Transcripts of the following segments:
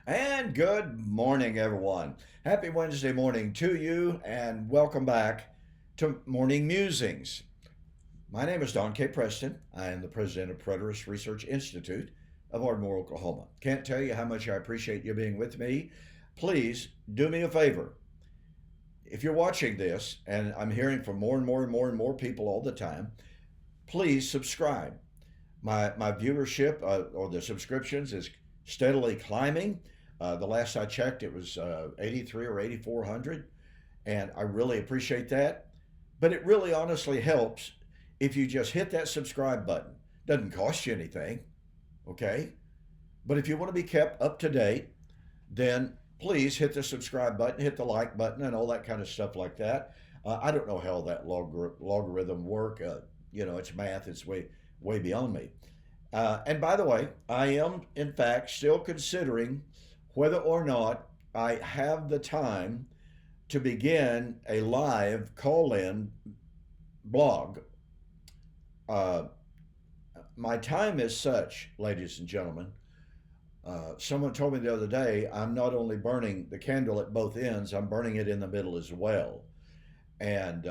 And good morning, everyone. Happy Wednesday morning to you, and welcome back to Morning Musings. My name is Don K. Preston. I am the president of Preterist Research Institute of Ardmore, Oklahoma. Can't tell you how much I appreciate you being with me. Please do me a favor. If you're watching this, and I'm hearing from more people all the time, please subscribe. My viewership or the subscriptions is steadily climbing. The last I checked, it was 83 or 8,400, and I really appreciate that. But it really honestly helps if you just hit that subscribe button. Doesn't cost you anything, okay? But if you want to be kept up to date, then please hit the subscribe button, hit the like button, and all that kind of stuff like that. I don't know how that logarithm work. It's math. It's way beyond me. And by the way, I am in fact still considering whether or not I have the time to begin a live call-in blog. Uh, my time is such, ladies and gentlemen. Someone told me the other day, I'm not only burning the candle at both ends, I'm burning it in the middle as well. And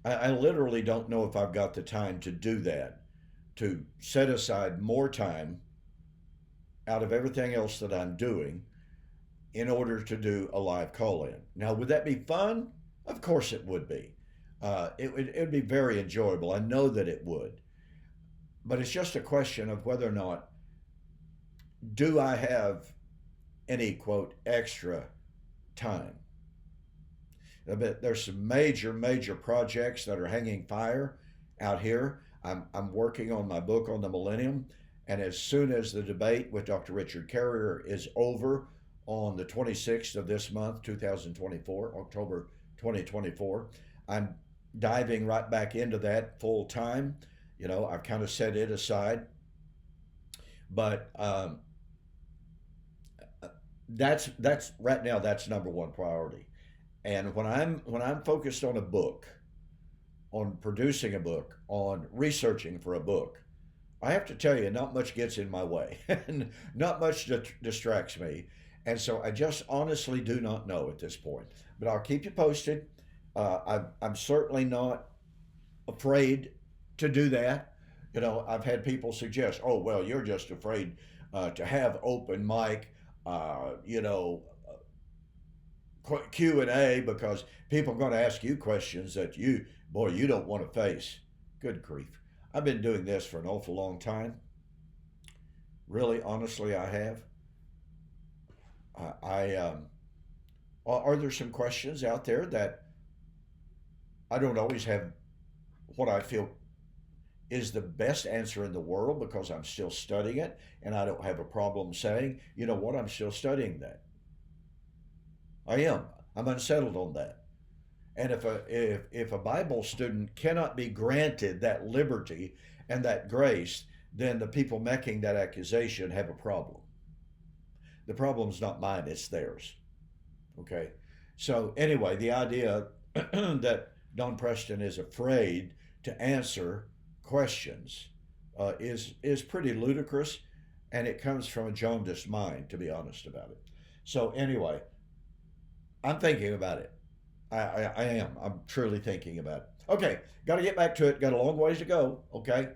I literally don't know if I've got the time to do that, to set aside more time out of everything else that I'm doing in order to do a live call in. Now, would that be fun? Of course it would be. It would be very enjoyable. I know that it would. But it's just a question of whether or not do I have any, quote, extra time. But there's some major projects that are hanging fire out here. I'm working on my book on the millennium, and as soon as the debate with Dr. Richard Carrier is over on the 26th of this month, 2024, October 2024, I'm diving right back into that full time. I've kind of set it aside, but that's right now. That's number one priority. And when I'm focused on a book, on producing a book, on researching for a book, I have to tell you, not much gets in my way, and not much distracts me. And so I just honestly do not know at this point. But I'll keep you posted. I'm certainly not afraid to do that. I've had people suggest, oh, well, you're just afraid to have open mic, Q&A because people are going to ask you questions that you don't want to face. Good grief. I've been doing this for an awful long time. Really, honestly, I have. Are there some questions out there that I don't always have what I feel is the best answer in the world because I'm still studying it and I don't have a problem saying, you know what, I'm still studying that. I am. I'm unsettled on that. And if a Bible student cannot be granted that liberty and that grace, then the people making that accusation have a problem. The problem's not mine, it's theirs. Okay? So anyway, the idea that Don Preston is afraid to answer questions is pretty ludicrous, and it comes from a jaundiced mind, to be honest about it. So anyway, I'm thinking about it. I am. I'm truly thinking about it. Okay, got to get back to it. Got a long ways to go. Okay.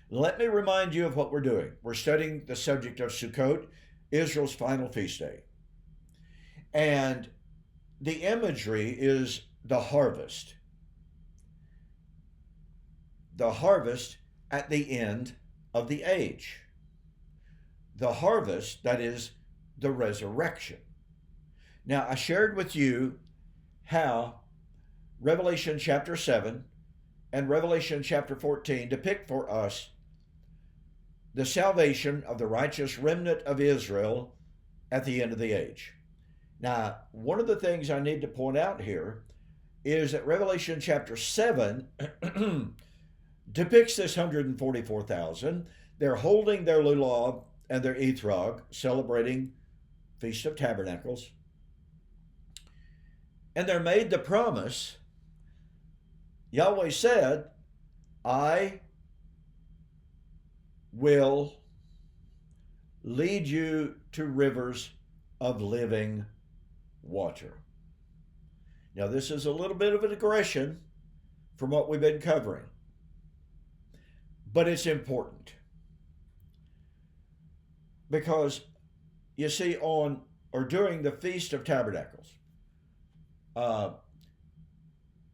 Let me remind you of what we're doing. We're studying the subject of Succot, Israel's final feast day. And the imagery is the harvest. The harvest at the end of the age. The harvest, that is, the resurrection. Now, I shared with you how Revelation chapter 7 and Revelation chapter 14 depict for us the salvation of the righteous remnant of Israel at the end of the age. Now, one of the things I need to point out here is that Revelation chapter 7 depicts this 144,000. They're holding their lulav and their etrog, celebrating Feast of Tabernacles. And they're made the promise. Yahweh said, I will lead you to rivers of living water. Now, this is a little bit of a digression from what we've been covering, but it's important because you see, on or during the Feast of Tabernacles,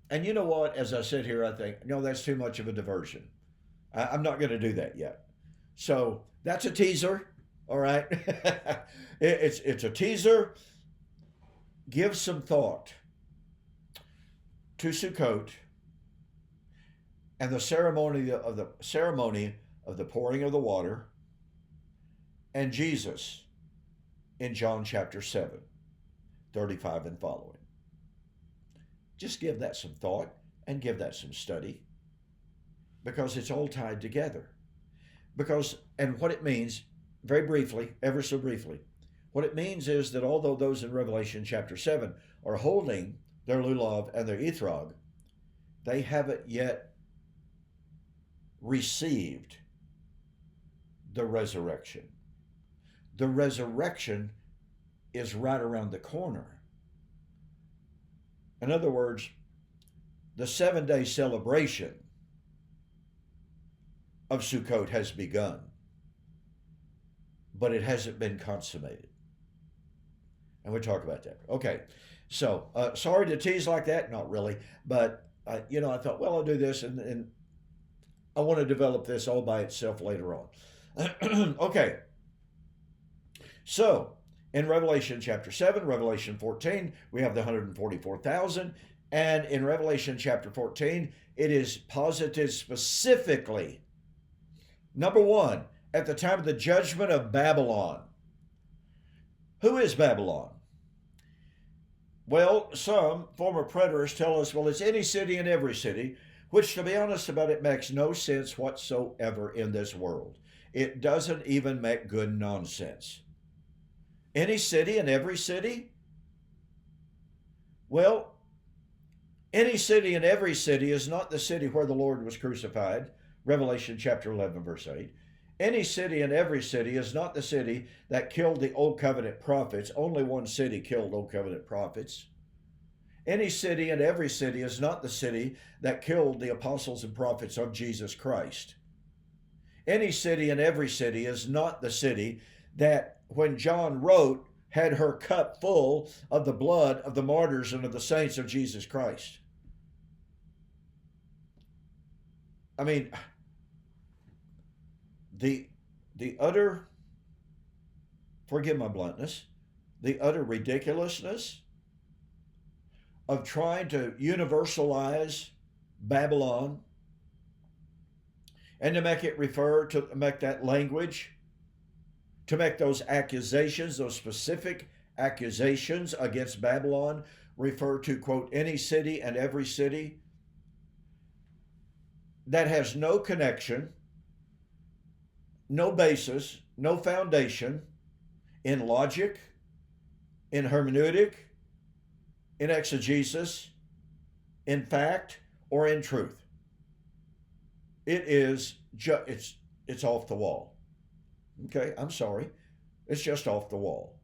and you know what? As I sit here, I think, no, that's too much of a diversion. I'm not going to do that yet. So that's a teaser, all right? It's a teaser. Give some thought to Succot and the ceremony of the pouring of the water, and Jesus in John chapter 7, 35 and following. Just give that some thought and give that some study, because it's all tied together. And what it means, very briefly, ever so briefly, what it means is that although those in Revelation chapter 7 are holding their lulav and their etrog, they haven't yet received the resurrection. The resurrection is right around the corner. In other words, the 7-day celebration of Succot has begun, but it hasn't been consummated. And we'll talk about that. Okay, so sorry to tease like that, not really, but I thought, well, I'll do this, and I want to develop this all by itself later on. Okay, so in Revelation chapter 7, Revelation 14, we have the 144,000. And in Revelation chapter 14, it is posited specifically, number one, at the time of the judgment of Babylon. Who is Babylon? Well, some former preterists tell us, well, it's any city and every city, which, to be honest about it, makes no sense whatsoever in this world. It doesn't even make good nonsense. Any city and every city? Well, any city and every city is not the city where the Lord was crucified, Revelation chapter 11, verse 8. Any city and every city is not the city that killed the Old Covenant prophets. Only one city killed Old Covenant prophets. Any city and every city is not the city that killed the apostles and prophets of Jesus Christ. Any city and every city is not the city that, when John wrote, had her cup full of the blood of the martyrs and of the saints of Jesus Christ. I mean, the utter, forgive my bluntness, the utter ridiculousness of trying to universalize Babylon and to make it make that language, to make those accusations, those specific accusations against Babylon refer to, quote, any city and every city, that has no connection, no basis, no foundation in logic, in hermeneutic, in exegesis, in fact, or in truth. It is it's off the wall. Okay, I'm sorry. It's just off the wall.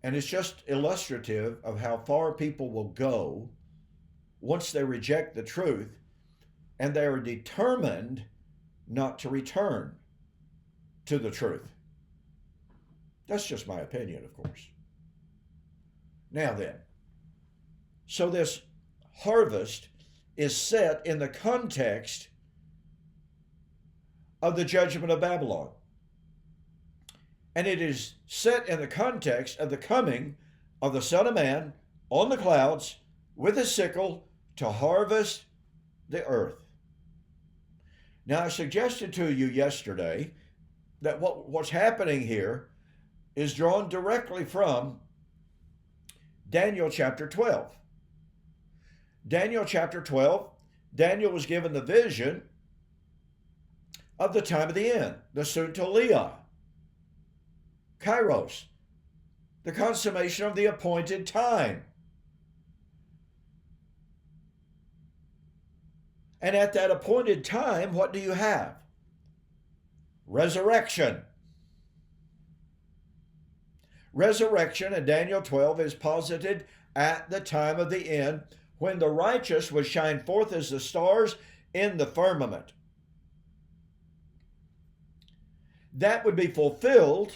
And it's just illustrative of how far people will go once they reject the truth, and they are determined not to return to the truth. That's just my opinion, of course. Now then, so this harvest is set in the context of the judgment of Babylon. And it is set in the context of the coming of the Son of Man on the clouds with a sickle to harvest the earth. Now, I suggested to you yesterday that what's happening here is drawn directly from Daniel chapter 12. Daniel chapter 12, Daniel was given the vision of the time of the end, the Suntolia, Kairos, the consummation of the appointed time. And at that appointed time, what do you have? Resurrection. Resurrection in Daniel 12 is posited at the time of the end, when the righteous would shine forth as the stars in the firmament. That would be fulfilled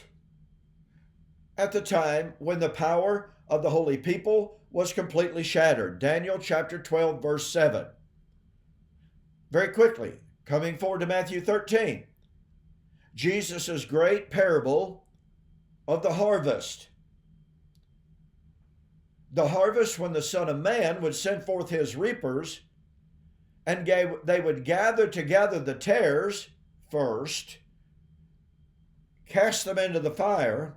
at the time when the power of the holy people was completely shattered. Daniel chapter 12, verse 7. Very quickly, coming forward to Matthew 13, Jesus' great parable of the harvest. The harvest, when the Son of Man would send forth his reapers, and they would gather together the tares first, cast them into the fire,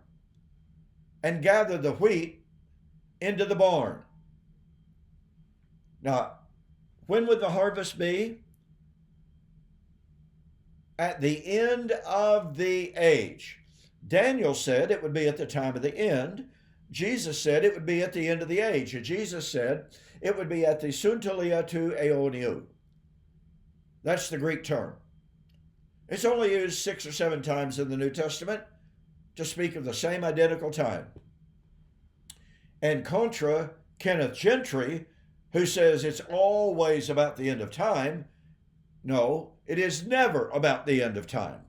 and gather the wheat into the barn. Now, when would the harvest be? At the end of the age. Daniel said it would be at the time of the end. Jesus said it would be at the end of the age. And Jesus said it would be at the suntelia tu aeoniu. That's the Greek term. It's only used 6 or 7 times in the New Testament to speak of the same identical time. And contra Kenneth Gentry, who says it's always about the end of time, no, it is never about the end of time.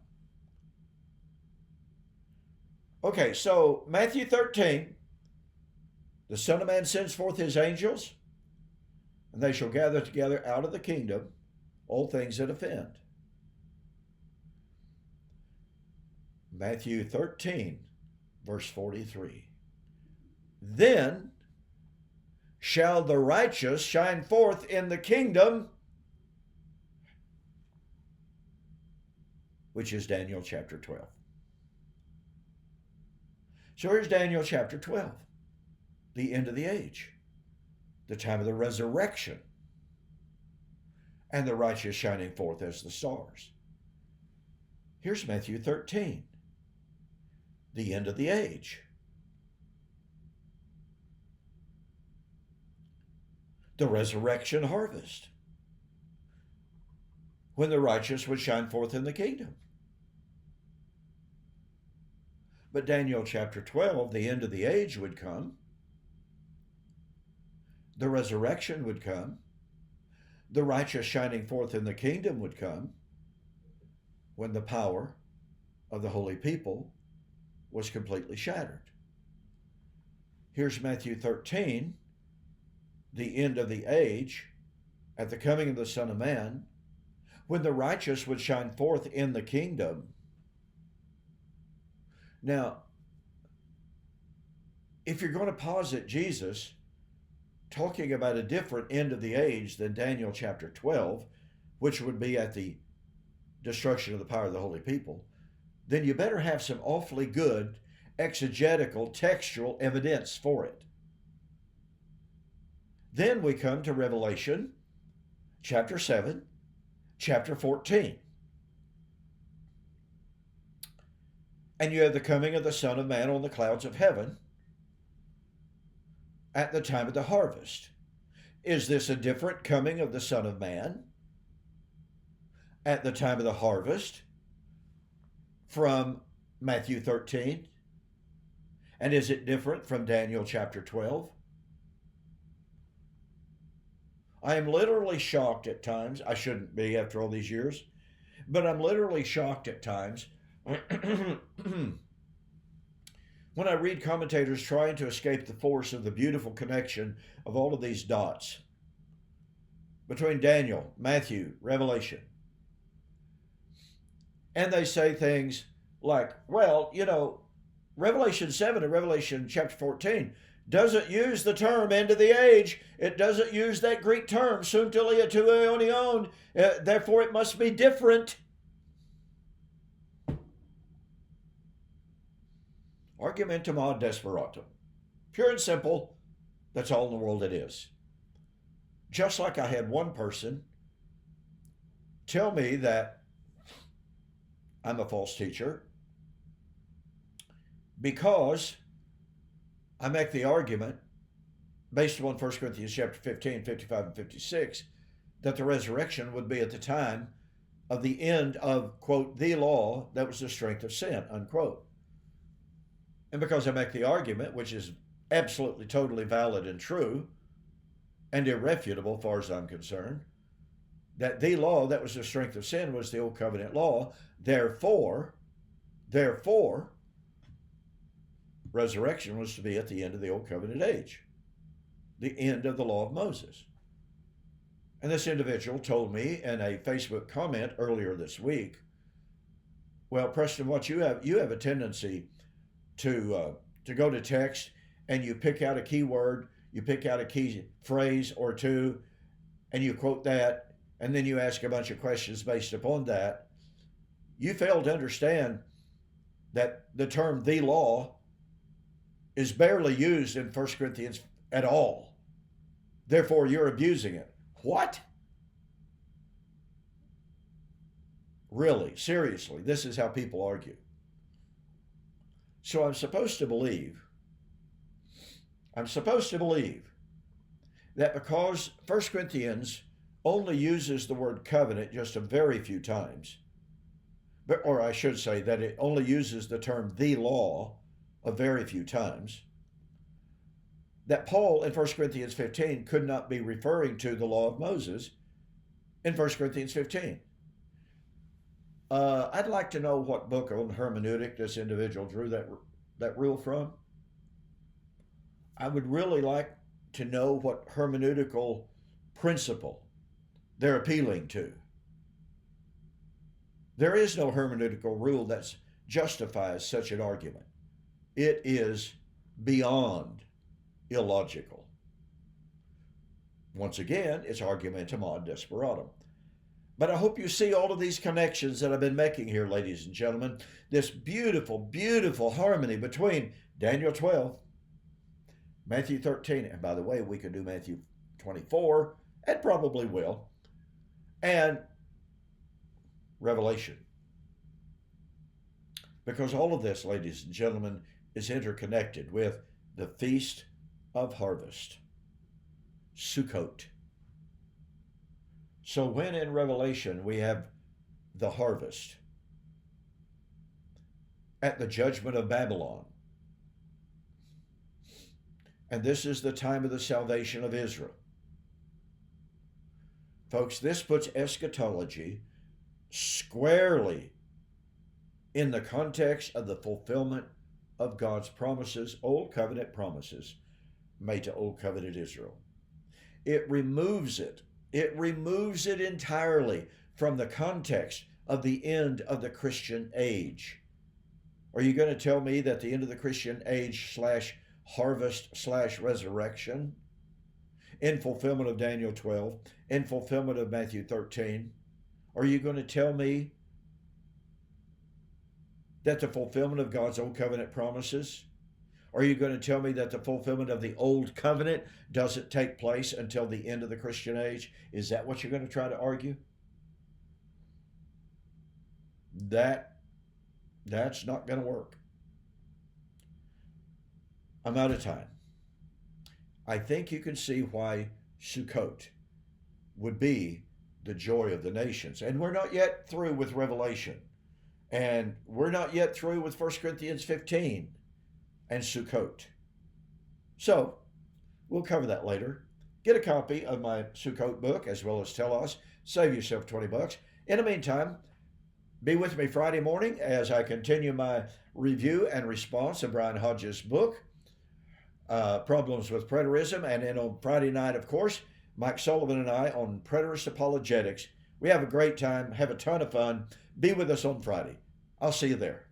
Okay, so Matthew 13, the Son of Man sends forth his angels, and they shall gather together out of the kingdom all things that offend. Matthew 13, verse 43. Then shall the righteous shine forth in the kingdom, which is Daniel chapter 12. So here's Daniel chapter 12, the end of the age, the time of the resurrection, and the righteous shining forth as the stars. Here's Matthew 13, the end of the age, the resurrection harvest, when the righteous would shine forth in the kingdom. But Daniel chapter 12, the end of the age would come, the resurrection would come, the righteous shining forth in the kingdom would come, when the power of the holy people was completely shattered. Here's Matthew 13, the end of the age, at the coming of the Son of Man, when the righteous would shine forth in the kingdom. Now, if you're going to posit Jesus talking about a different end of the age than Daniel chapter 12, which would be at the destruction of the power of the holy people, then you better have some awfully good exegetical, textual evidence for it. Then we come to Revelation chapter 7, chapter 14. And you have the coming of the Son of Man on the clouds of heaven at the time of the harvest. Is this a different coming of the Son of Man at the time of the harvest from Matthew 13? And is it different from Daniel chapter 12? I am literally shocked at times. I shouldn't be after all these years, but I'm literally shocked at times when I read commentators trying to escape the force of the beautiful connection of all of these dots between Daniel, Matthew, Revelation. And they say things like, well, Revelation 7 and Revelation chapter 14 doesn't use the term end of the age. It doesn't use that Greek term, suntelia tu aeonion. Therefore, it must be different. Argumentum ad desperatum. Pure and simple, that's all in the world it is. Just like I had one person tell me that I'm a false teacher because I make the argument based upon 1 Corinthians chapter 15, 55, and 56 that the resurrection would be at the time of the end of, quote, the law that was the strength of sin, unquote. And because I make the argument, which is absolutely, totally valid and true and irrefutable, as far as I'm concerned, that the law that was the strength of sin was the old covenant law. Therefore, resurrection was to be at the end of the old covenant age, the end of the law of Moses. And this individual told me in a Facebook comment earlier this week, well, Preston, what you have a tendency to go to text and you pick out a keyword, you pick out a key phrase or two, and you quote that, and then you ask a bunch of questions based upon that. You fail to understand that the term the law is barely used in 1 Corinthians at all. Therefore, you're abusing it. What? Really? Seriously? This is how people argue. So I'm supposed to believe that because 1 Corinthians only uses the word covenant just a very few times, or I should say that it only uses the term the law a very few times, that Paul in 1 Corinthians 15 could not be referring to the law of Moses in 1 Corinthians 15. I'd like to know what book on hermeneutic this individual drew that rule from. I would really like to know what hermeneutical principle they're appealing to. There is no hermeneutical rule that justifies such an argument. It is beyond illogical. Once again, it's argumentum ad desperatum. But I hope you see all of these connections that I've been making here, ladies and gentlemen. This beautiful, beautiful harmony between Daniel 12, Matthew 13, and by the way, we could do Matthew 24, and probably will, and Revelation. Because all of this, ladies and gentlemen, is interconnected with the Feast of Harvest, Succot. So when in Revelation we have the harvest at the judgment of Babylon, and this is the time of the salvation of Israel. Folks, this puts eschatology squarely in the context of the fulfillment of God's promises, Old Covenant promises made to Old Covenant Israel. It removes it entirely from the context of the end of the Christian age. Are you going to tell me that the end of the Christian age / harvest / resurrection, in fulfillment of Daniel 12, in fulfillment of Matthew 13, are you going to tell me that the fulfillment of God's Old Covenant promises, are you going to tell me that the fulfillment of the Old Covenant doesn't take place until the end of the Christian age? Is that what you're going to try to argue? That's not going to work. I'm out of time. I think you can see why Succot would be the joy of the nations. And we're not yet through with Revelation. And we're not yet through with 1 Corinthians 15 and Succot. So, we'll cover that later. Get a copy of my Succot book as well as Telos. Save yourself $20. In the meantime, be with me Friday morning as I continue my review and response of Brian Hodges' book, Problems with Preterism. And then on Friday night, of course, Mike Sullivan and I on preterist apologetics. We have a great time, have a ton of fun. Be with us on Friday. I'll see you there.